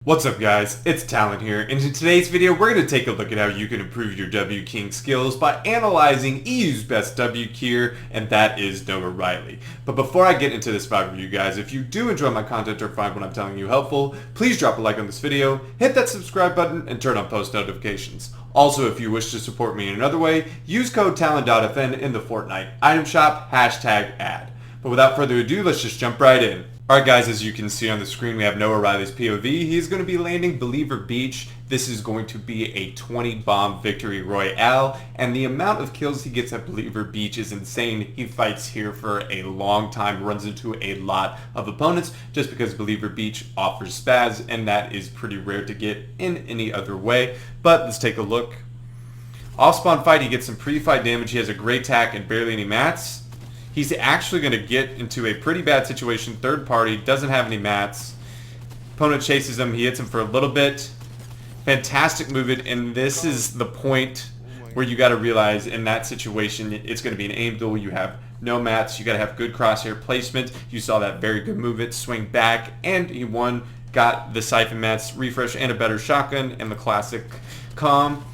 What's up guys, it's Talon here, and in today's video we're going to take a look at how you can improve your W King skills by analyzing EU's best W Keyer, and that is NoahReyli. But before I get into this fight review guys, if you do enjoy my content or find what I'm telling you helpful, please drop a like on this video, hit that subscribe button, and turn on post notifications. Also, if you wish to support me in another way, use code Talon.fn in the Fortnite item shop, #ad. But without further ado, let's just jump right in. Alright guys, as you can see on the screen, we have NoahReyli's POV. He's going to be landing Believer Beach. This is going to be a 20 bomb victory royale, and the amount of kills he gets at Believer Beach is insane. He fights here for a long time, runs into a lot of opponents just because Believer Beach offers spaz, and that is pretty rare to get in any other way. But let's take a look. Off spawn fight, he gets some pre-fight damage. He has a great tack and barely any mats. He's actually going to get into a pretty bad situation. Third party, doesn't have any mats. Opponent chases him. He hits him for a little bit. Fantastic movement, and this is the point where you got to realize in that situation it's going to be an aim duel. You have no mats. You got to have good crosshair placement. You saw that very good movement, swing back, and he won. Got the siphon mats, refresh, and a better shotgun, and the classic calm.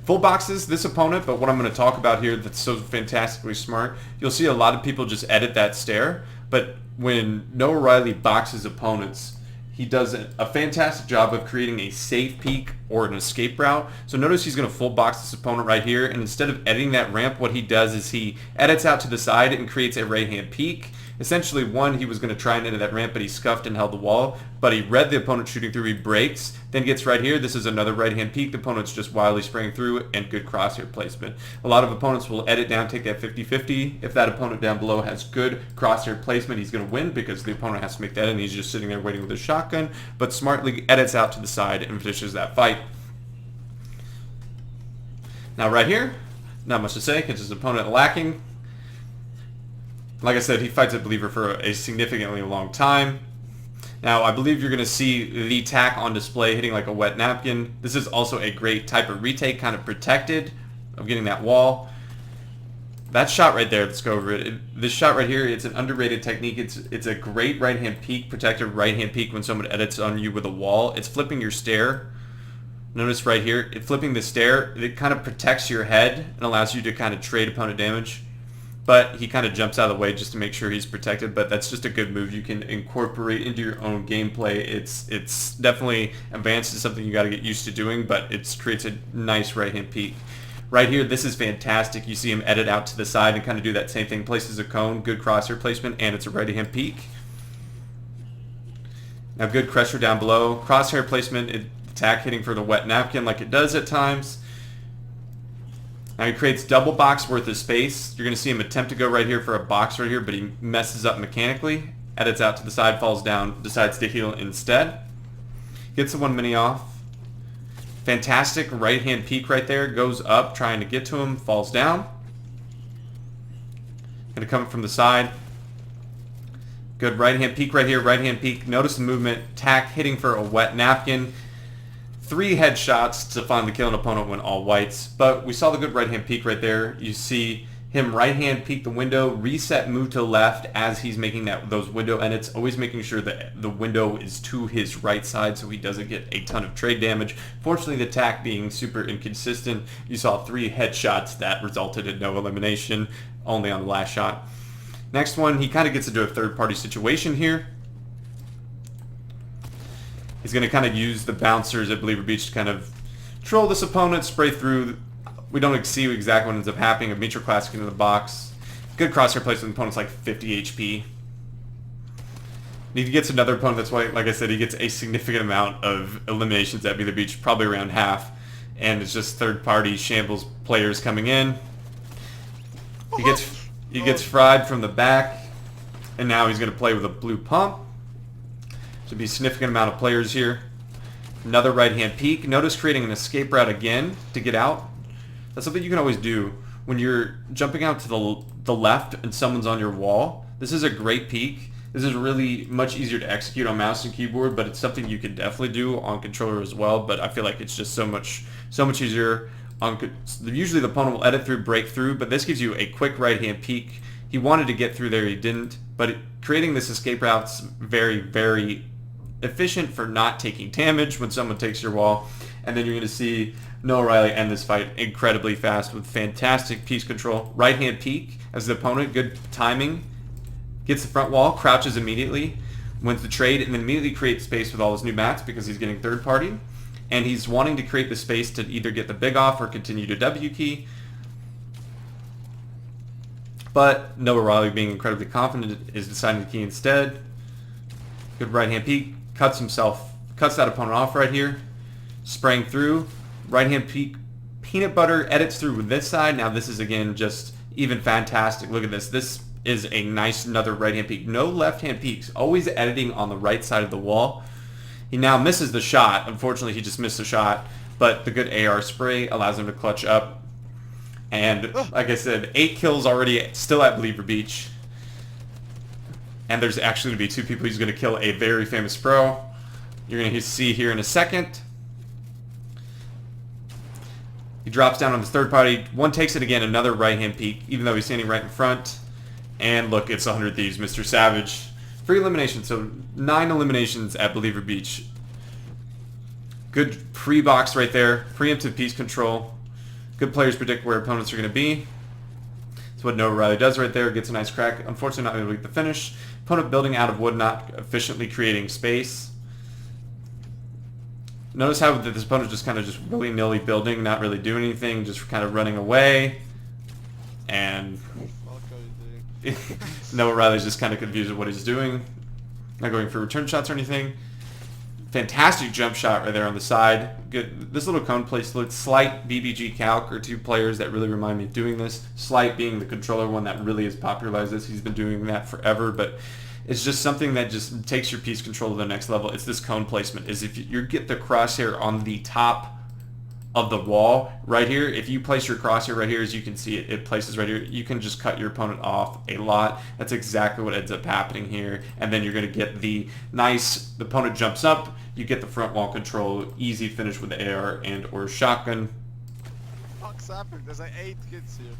Full boxes this opponent, but what I'm going to talk about here that's so fantastically smart, you'll see a lot of people just edit that stare, but when NoahReyli boxes opponents, he does a fantastic job of creating a safe peek or an escape route. So notice he's going to full box this opponent right here, and instead of editing that ramp, what he does is he edits out to the side and creates a right hand peek. Essentially, one, he was going to try and enter that ramp, but he scuffed and held the wall. But he read the opponent shooting through, he breaks, then gets right here. This is another right-hand peek. The opponent's just wildly spraying through, and good crosshair placement. A lot of opponents will edit down, take that 50-50. If that opponent down below has good crosshair placement, he's going to win because the opponent has to make that, and he's just sitting there waiting with his shotgun, but smartly edits out to the side and finishes that fight. Now right here, not much to say because his opponent lacking. Like I said, he fights a Believer for a significantly long time. Now, I believe you're going to see the tack on display hitting like a wet napkin. This is also a great type of retake, kind of protected of getting that wall. That shot right there, let's go over it. This shot right here, it's an underrated technique. It's a great right-hand peek, protected right-hand peek when someone edits on you with a wall. It's flipping your stare. Notice right here, flipping the stare, it kind of protects your head and allows you to kind of trade opponent damage. But he kind of jumps out of the way just to make sure he's protected. But that's just a good move you can incorporate into your own gameplay. It's definitely advanced to something you got to get used to doing, but it creates a nice right-hand peek. Right here, this is fantastic. You see him edit out to the side and kind of do that same thing. Places a cone, good crosshair placement, and it's a right-hand peek. Now good pressure down below. Crosshair placement, attack hitting for the wet napkin like it does at times. Now he creates double box worth of space. You're going to see him attempt to go right here for a box right here, but he messes up mechanically. Edits out to the side, falls down, decides to heal instead. Gets the 1 mini off. Fantastic right-hand peek right there. Goes up, trying to get to him, falls down. Going to come from the side. Good right-hand peek right here, right-hand peek. Notice the movement. Tack hitting for a wet napkin. 3 headshots to finally kill an opponent when all whites, but we saw the good right-hand peek right there. You see him right-hand peek the window, reset, move to the left as he's making those window edits, always making sure that the window is to his right side so he doesn't get a ton of trade damage. Fortunately, the tack being super inconsistent, you saw 3 headshots that resulted in no elimination, only on the last shot. Next one, he kind of gets into a third-party situation here. He's going to kind of use the bouncers at Believer Beach to kind of troll this opponent, spray through. We don't see exactly what ends up happening. A Mitra Classic into the box. Good crosshair placement. The opponent's like 50 HP. He gets another opponent. That's why, like I said, he gets a significant amount of eliminations at Believer Beach, probably around half. And it's just third-party shambles players coming in. He gets fried from the back, and now he's going to play with a blue pump. Should be a significant amount of players here. Another right-hand peek. Notice creating an escape route again to get out. That's something you can always do when you're jumping out to the left and someone's on your wall. This is a great peek. This is really much easier to execute on mouse and keyboard, but it's something you can definitely do on controller as well. But I feel like it's just so much easier. Usually the opponent will edit through, break through, but this gives you a quick right-hand peek. He wanted to get through there, he didn't. But creating this escape route's very, very efficient for not taking damage when someone takes your wall. And then you're going to see NoahReyli end this fight incredibly fast with fantastic piece control. Right hand peek as the opponent, good timing. Gets the front wall, crouches immediately, wins the trade, and then immediately creates space with all his new mats because he's getting third party. And he's wanting to create the space to either get the big off or continue to W key. But NoahReyli, being incredibly confident, is deciding to key instead. Good right hand peek, cuts that opponent off right here. Spraying through, right hand peek, peanut butter, edits through with this side. Now this is again just even fantastic. Look at this. This is a nice another right hand peek. No left hand peeks, always editing on the right side of the wall. He now misses the shot. Unfortunately, he just missed the shot, but the good AR spray allows him to clutch up. And like I said, 8 kills already, still at Believer Beach. And there's actually going to be 2 people he's going to kill, a very famous pro. You're going to see here in a second. He drops down on his third party. One takes it again, another right hand peek, even though he's standing right in front. And look, it's 100 Thieves, Mr. Savage. Free elimination, so 9 eliminations at Believer Beach. Good pre-box right there. Preemptive piece control. Good players predict where opponents are going to be. That's what NoahReyli does right there. Gets a nice crack. Unfortunately, not able to get the finish. Opponent building out of wood, not efficiently creating space. Notice how this opponent just kind of just willy-nilly building, not really doing anything, just kind of running away. And NoahReyli's just kind of confused with what he's doing. Not going for return shots or anything. Fantastic jump shot right there on the side. Good. This little cone play, Slight, BBG, Calc are 2 players that really remind me of doing this. Slight being the controller one that really has popularized this. He's been doing that forever, but it's just something that just takes your piece control to the next level. It's this cone placement. Is if you get the crosshair on the top of the wall right here, if you place your crosshair right here, as you can see it places right here, you can just cut your opponent off a lot. That's exactly what ends up happening here. And then you're going to get the opponent jumps up, you get the front wall control, easy finish with the AR and or shotgun. Fuck's happening? There's like 8 kids here.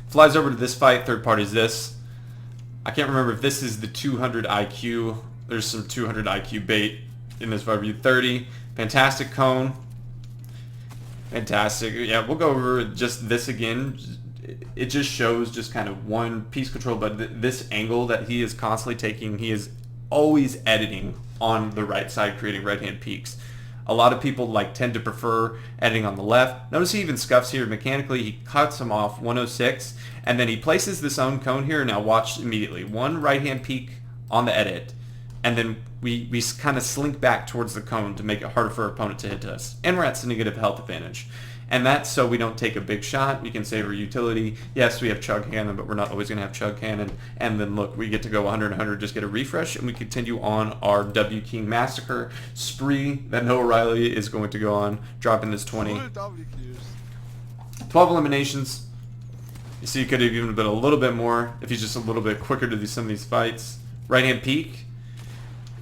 Flies over to this fight, third party is this. I can't remember if this is the 200 IQ. There's some 200 IQ bait in this 5v30. Fantastic cone. Fantastic. Yeah, we'll go over just this again. It just shows just kind of one piece control, but this angle that he is constantly taking, he is always editing on the right side, creating right hand peaks. A lot of people tend to prefer editing on the left. Notice he even scuffs here mechanically. He cuts him off 106, and then he places this own cone here. Now watch immediately. One right hand peek on the edit, and then we kind of slink back towards the cone to make it harder for our opponent to hit us. And we're at negative health advantage. And that's so we don't take a big shot. We can save our utility. Yes, we have chug cannon, but we're not always going to have chug cannon. And then look, we get to go 100-100, just get a refresh, and we continue on our W King Massacre spree that NoahReyli is going to go on, dropping this 20. 12 eliminations. You see, he could have even been a little bit more if he's just a little bit quicker to some of these fights. Right hand peek.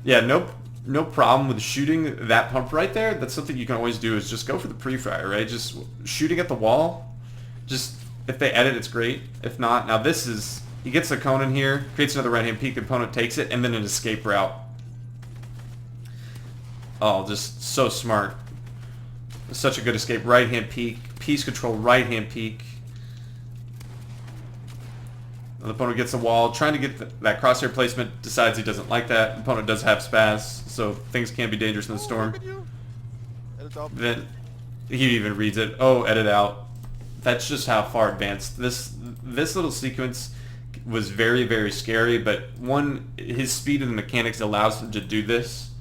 Yeah, no problem with shooting that pump right there. That's something you can always do, is just go for the pre-fire, right? Just shooting at the wall. Just, if they edit, it's great. If not, now this is, he gets the cone in here, creates another right-hand peek, opponent takes it, and then an escape route. Oh, just so smart. Such a good escape. Right-hand peek, piece control, right-hand peek. The opponent gets a wall, trying to get that crosshair placement, decides he doesn't like that. The opponent does have spaz, so things can be dangerous in the storm. Then he even reads it. Oh, edit out. That's just how far advanced. This little sequence was very, very scary, but his speed and the mechanics allows him to do this,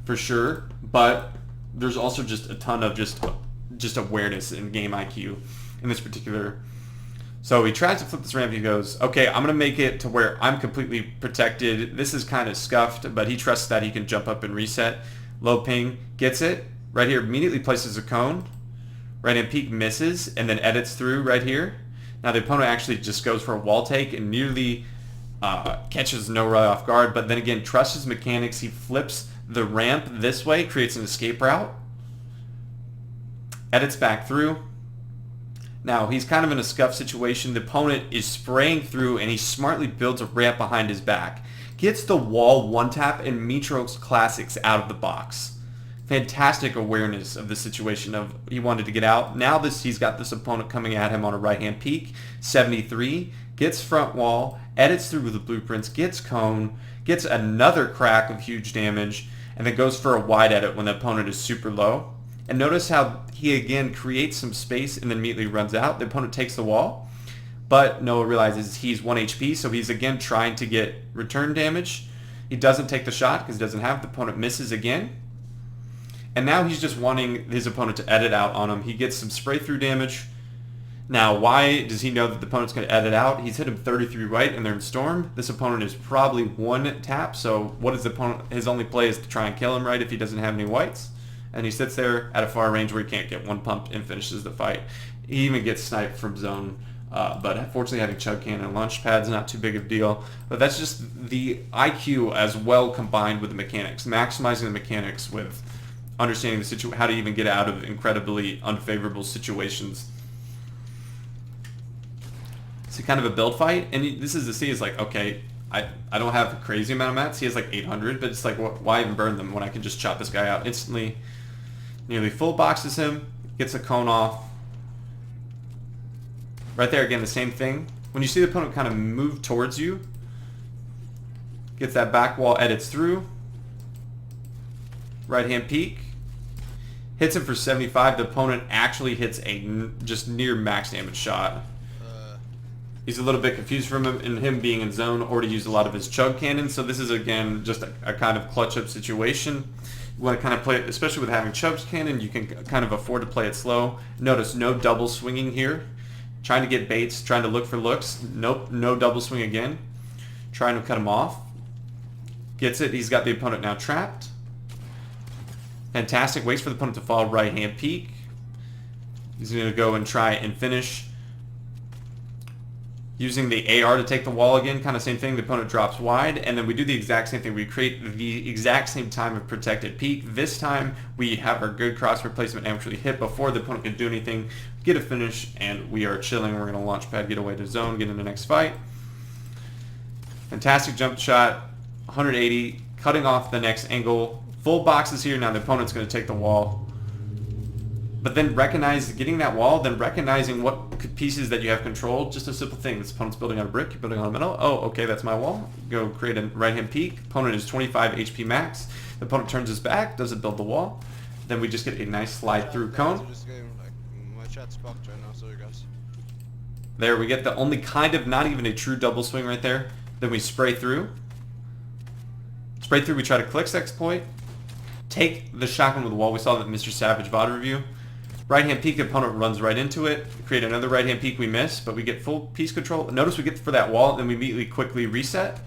for sure, but there's also just a ton of just awareness and game IQ in this particular. So he tries to flip this ramp. He goes, okay, I'm going to make it to where I'm completely protected. This is kind of scuffed, but he trusts that he can jump up and reset. Low ping, gets it. Right here, immediately places a cone. Right hand peek misses, and then edits through right here. Now the opponent actually just goes for a wall take and nearly catches NoahReyli off guard, but then again, trusts his mechanics. He flips the ramp this way, creates an escape route. Edits back through. Now, he's kind of in a scuff situation. The opponent is spraying through, and he smartly builds a ramp behind his back. Gets the wall one tap and Mitros classics out of the box. Fantastic awareness of the situation of he wanted to get out. Now he's got this opponent coming at him on a right hand peek. 73. Gets front wall. Edits through the blueprints. Gets cone. Gets another crack of huge damage. And then goes for a wide edit when the opponent is super low. And notice how he again creates some space and then immediately runs out. The opponent takes the wall. But Noah realizes he's 1 HP, so he's again trying to get return damage. He doesn't take the shot because he doesn't have. The opponent misses again. And now he's just wanting his opponent to edit out on him. He gets some spray through damage. Now, why does he know that the opponent's going to edit out? He's hit him 33 white and they're in Storm. This opponent is probably 1 tap, so what is the opponent? His only play is to try and kill him, right, if he doesn't have any whites. And he sits there at a far range where he can't get one pump and finishes the fight. He even gets sniped from zone. But unfortunately having chug cannon and launch pads is not too big of a deal. But that's just the IQ as well combined with the mechanics. Maximizing the mechanics with understanding the how to even get out of incredibly unfavorable situations. It's kind of a build fight, and this is the C is like, okay, I don't have a crazy amount of mats. He has like 800, but it's like, why even burn them when I can just chop this guy out instantly? Nearly full boxes him, gets a cone off. Right there again, the same thing. When you see the opponent kind of move towards you, gets that back wall, edits through. Right hand peek. Hits him for 75. The opponent actually hits a just near max damage shot. He's a little bit confused from him being in zone or to use a lot of his chug cannon. So this is again just a kind of clutch up situation. You want to kind of play it, especially with having chug cannon, you can kind of afford to play it slow. Notice no double swinging here. Trying to get baits, trying to look for looks. Nope, no double swing again. Trying to cut him off. Gets it. He's got the opponent now trapped. Fantastic. Waits for the opponent to fall. Right hand peek. He's going to go and try and finish. Using the AR to take the wall again. Kind of same thing. The opponent drops wide. And then we do the exact same thing. We create the exact same time of protected peek. This time we have our good cross replacement actually hit before the opponent can do anything. Get a finish, and we are chilling. We're going to launch pad, get away to zone, get in the next fight. Fantastic jump shot, 180, cutting off the next angle. Full boxes here. Now the opponent's going to take the wall. But then getting that wall, then recognizing what pieces that you have controlled. Just a simple thing. This opponent's building on a brick, you're building on a metal. Oh, okay, that's my wall. Go create a right-hand peek. Opponent is 25 HP max. The opponent turns his back, doesn't build the wall. Then we just get a nice slide through cone. There we get the only kind of, not even a true double swing right there. Then we spray through. Spray through, we try to click exploit. Take the shotgun with the wall. We saw that Mr. Savage VOD review. Right hand peek, the opponent runs right into it. Create another right hand peek, we miss, but we get full piece control. Notice we get for that wall, then we immediately quickly reset.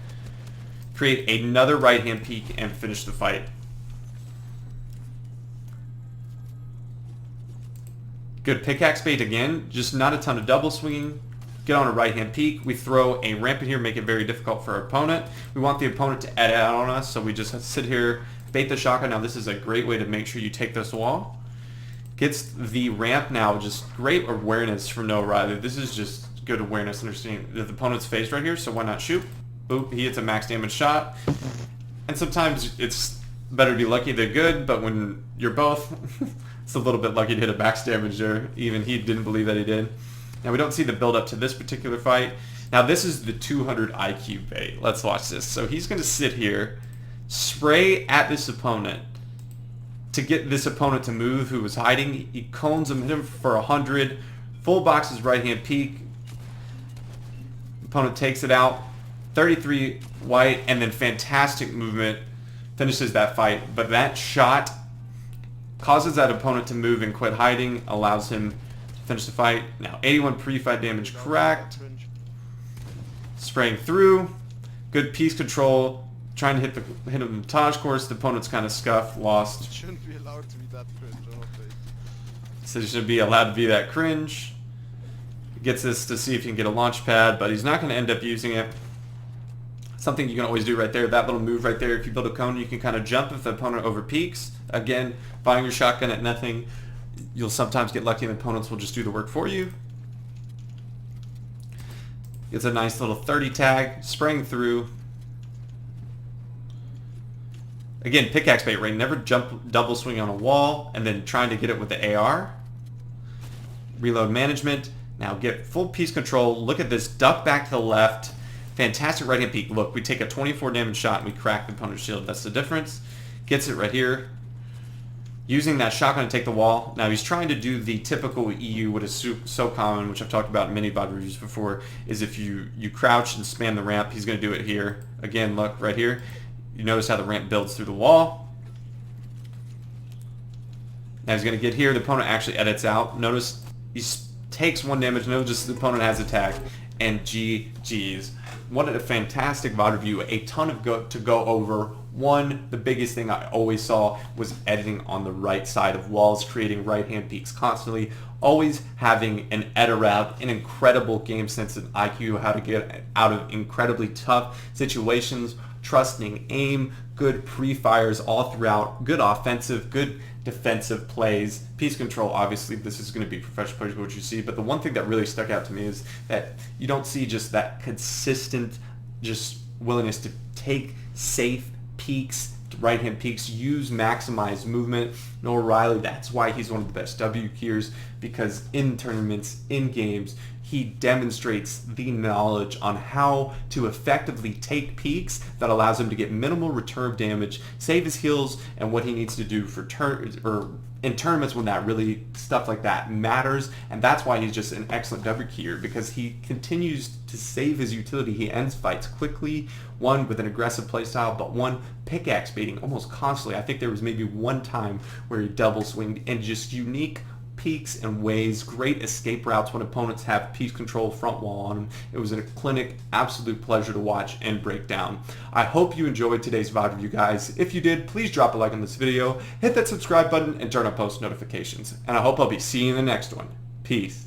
Create another right hand peek and finish the fight. Good pickaxe bait again, just not a ton of double swinging. Get on a right hand peek. We throw a ramp in here, make it very difficult for our opponent. We want the opponent to edit out on us, so we just sit here, bait the shotgun. Now this is a great way to make sure you take this wall. Gets the ramp now, just great awareness from NoahReyli. This is just good awareness, understanding that the opponent's phased right here, so why not shoot? Boop, he hits a max damage shot. And sometimes it's better to be lucky than good, but when you're both, it's a little bit lucky to hit a max damage there. Even he didn't believe that he did. Now we don't see the build up to this particular fight. Now this is the 200 IQ bait. Let's watch this. So he's going to sit here, spray at this opponent to get this opponent to move who was hiding. He cones him, hit him for 100. Full boxes right hand peek. Opponent takes it out. 33 white, and then fantastic movement. Finishes that fight. But that shot causes that opponent to move and quit hiding. Allows him to finish the fight. Now 81 pre-fight damage cracked. Spraying through. Good piece control. Trying to hit him in the Taj course. The opponent's kind of scuffed, lost. It shouldn't be allowed to be that cringe, I don't think. So he shouldn't be allowed to be that cringe. Gets this to see if he can get a launch pad, but he's not going to end up using it. Something you can always do right there, that little move right there. If you build a cone, you can kind of jump if the opponent over peaks. Again, buying your shotgun at nothing. You'll sometimes get lucky and the opponents will just do the work for you. Gets a nice little 30 tag, spraying through. Again, pickaxe bait, right? Never jump double swing on a wall and then trying to get it with the AR. Reload management. Now get full piece control. Look at this. Duck back to the left. Fantastic right hand peek. Look, we take a 24 damage shot and we crack the opponent's shield. That's the difference. Gets it right here. Using that shotgun to take the wall. Now he's trying to do the typical EU, what is so common, which I've talked about in many VOD reviews before, is if you crouch and spam the ramp, he's going to do it here. Again, look, right here. You notice how the ramp builds through the wall. Now he's going to get here. The opponent actually edits out. Notice he takes 1 damage. Notice the opponent has attack. And GG's. What a fantastic VOD review. A ton of to go over. One, the biggest thing I always saw was editing on the right side of walls, creating right-hand peaks constantly, always having an editor out, an incredible game sense and IQ, how to get out of incredibly tough situations, trusting aim, good pre-fires all throughout, good offensive, good defensive plays, piece control. Obviously this is going to be professional players what you see, but the one thing that really stuck out to me is that you don't see just that consistent just willingness to take safe peaks, right hand peaks, use maximize movement. NoahReyli, that's why he's one of the best W keyers, because in tournaments, in games, he demonstrates the knowledge on how to effectively take peaks that allows him to get minimal return damage, save his heals, and what he needs to do for in tournaments when that really stuff like that matters. And that's why he's just an excellent W keyer, because he continues to save his utility. He ends fights quickly, one with an aggressive playstyle, but one pickaxe baiting almost constantly. I think there was maybe one time where he double swinged, and just unique peaks and ways, great escape routes when opponents have piece control front wall on them. It was a clinic, absolute pleasure to watch and break down. I hope you enjoyed today's VOD review, guys. If you did, please drop a like on this video, hit that subscribe button, and turn on post notifications. And I hope I'll be seeing you in the next one. Peace.